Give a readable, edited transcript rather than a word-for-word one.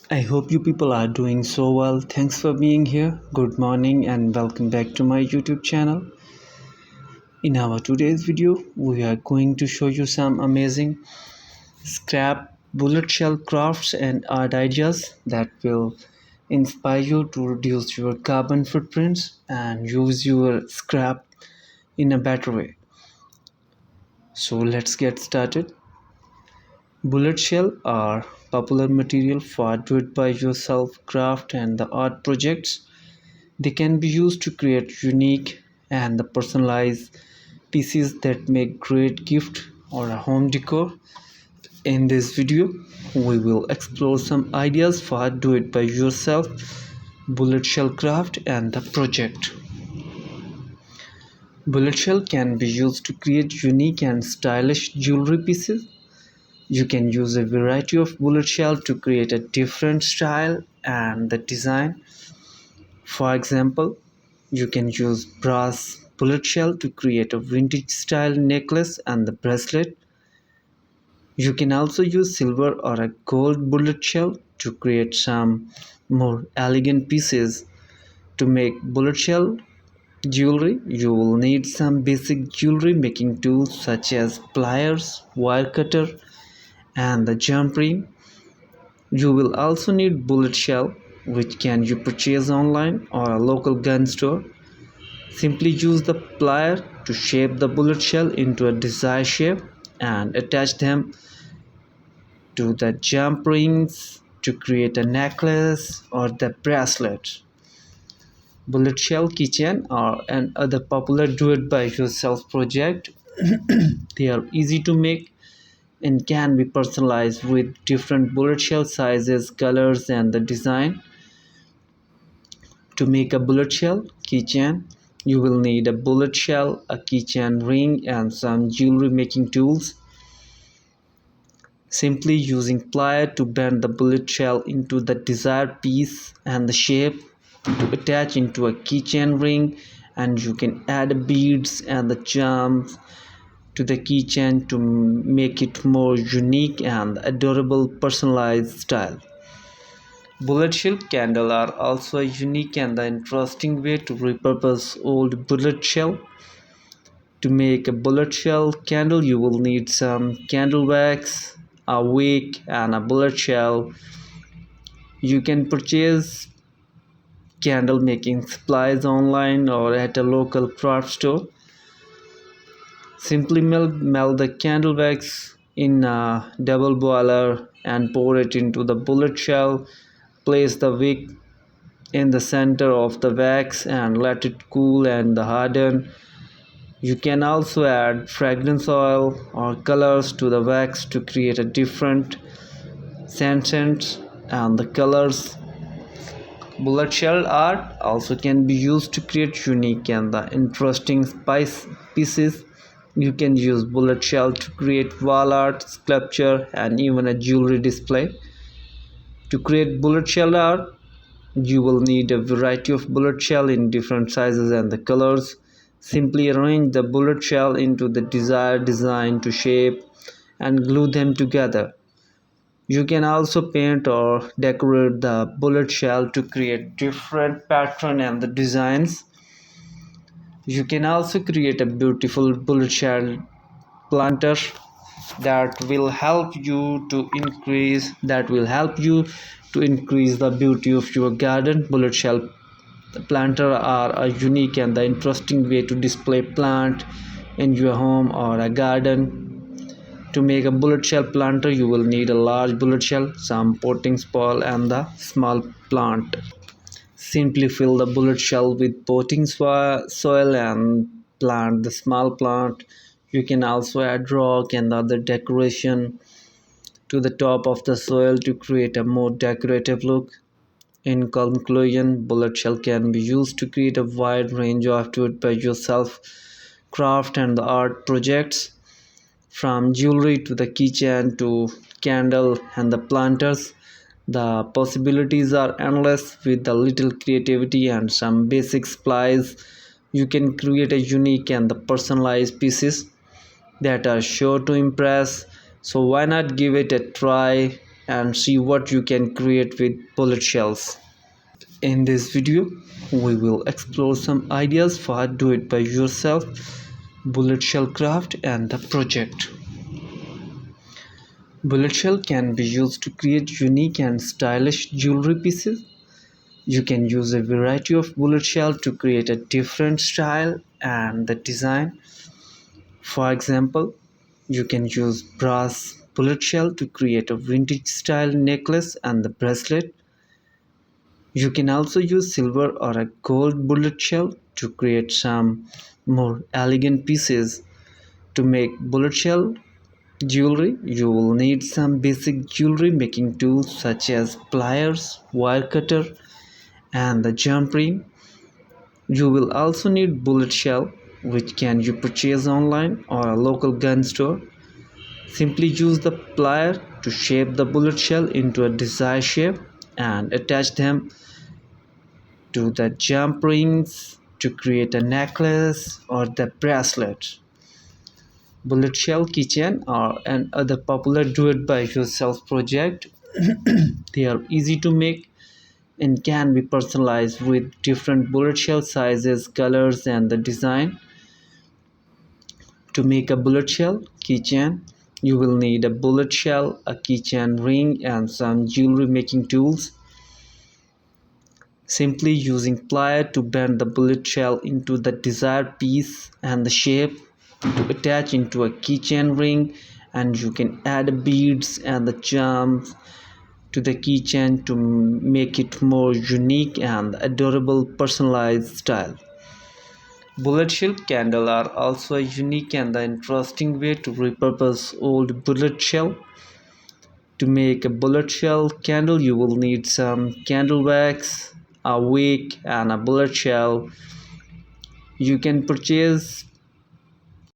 I hope you people are doing so well. Thanks for being here. Good morning and welcome back to my YouTube channel. In our today's video, we are going to show you some amazing scrap bullet shell crafts and art ideas that will inspire you to reduce your carbon footprints and use your scrap in a better way. So let's get started. Bullet shell are popular material for do-it-by-yourself craft and the art projects. They can be used to create unique and personalized pieces that make great gift or a home decor. In this video, we will explore some ideas for do-it-by-yourself bullet shell craft and the project. Bullet shell can be used to create unique and stylish jewelry pieces. You can use a variety of bullet shell to create a different style and the design. For example, you can use brass bullet shell to create a vintage style necklace and the bracelet. You can also use silver or a gold bullet shell to create some more elegant pieces. To make bullet shell jewelry, you will need some basic jewelry making tools such as pliers, wire cutter, and the jump ring. You will also need bullet shell, which can you purchase online or a local gun store. Simply use the plier to shape the bullet shell into a desired shape and attach them to the jump rings to create a necklace or the bracelet. Bullet shell keychain are another popular do-it-by-yourself project. They are easy to make and can be personalized with different bullet shell sizes, colors, and the design. To make a bullet shell keychain, you will need a bullet shell, a keychain ring, and some jewelry making tools. Simply using plier to bend the bullet shell into the desired piece and the shape to attach into a keychain ring, and you can add beads and the charms to the keychain to make it more unique and adorable personalized style. Bullet shell candle are also a unique and interesting way to repurpose old bullet shell. To make a bullet shell candle, you will need some candle wax, a wick, and a bullet shell. You can purchase candle making supplies online or at a local craft store. Simply melt the candle wax in a double boiler and pour it into the bullet shell. Place the wick in the center of the wax and let it cool and harden. You can also add fragrance oil or colors to the wax to create a different scents and the colors. Bullet shell art also can be used to create unique and interesting spice pieces. You can use bullet shell to create wall art, sculpture, and even a jewelry display. To create bullet shell art, you will need a variety of bullet shell in different sizes and the colors. Simply arrange the bullet shell into the desired design to shape and glue them together. You can also paint or decorate the bullet shell to create different pattern and the designs. You can also create a beautiful bullet shell planter that will help you to increase the beauty of your garden. Bullet shell planter are a unique and the interesting way to display plant in your home or a garden. To make a bullet shell planter, you will need a large bullet shell, some potting soil, and the small plant. Simply fill the bullet shell with potting soil and plant the small plant. You can also add rock and other decoration to the top of the soil to create a more decorative look. In conclusion, bullet shell can be used to create a wide range of do-it-by-yourself craft and art projects, from jewelry to the keychain to candle and the planters. The possibilities are endless. With a little creativity and some basic supplies, you can create a unique and personalized pieces that are sure to impress. So why not give it a try? and see what you can create with bullet shells. In this video, we will explore some ideas for do it by yourself bullet shell craft and the project. Bullet shell can be used to create unique and stylish jewelry pieces. You can use a variety of bullet shell to create a different style and the design. For example, you can use brass bullet shell to create a vintage style necklace and the bracelet. You can also use silver or a gold bullet shell to create some more elegant pieces. To make bullet shell jewelry, you will need some basic jewelry making tools such as pliers, wire cutter, and the jump ring. You will also need bullet shell, which can you purchase online or a local gun store. Simply use the plier to shape the bullet shell into a desired shape and attach them to the jump rings to create a necklace or the bracelet. Bullet shell keychain are another popular do-it-by-yourself project. They are easy to make and can be personalized with different bullet shell sizes, colors, and the design. To make a bullet shell keychain, you will need a bullet shell, a keychain ring, and some jewelry making tools. Simply using plier to bend the bullet shell into the desired piece and the shape to attach into a keychain ring, and you can add beads and the charms to the keychain to make it more unique and adorable personalized style. Bullet shell candle are also a unique and interesting way to repurpose old bullet shell. To make a bullet shell candle, you will need some candle wax, a wick, and a bullet shell. You can purchase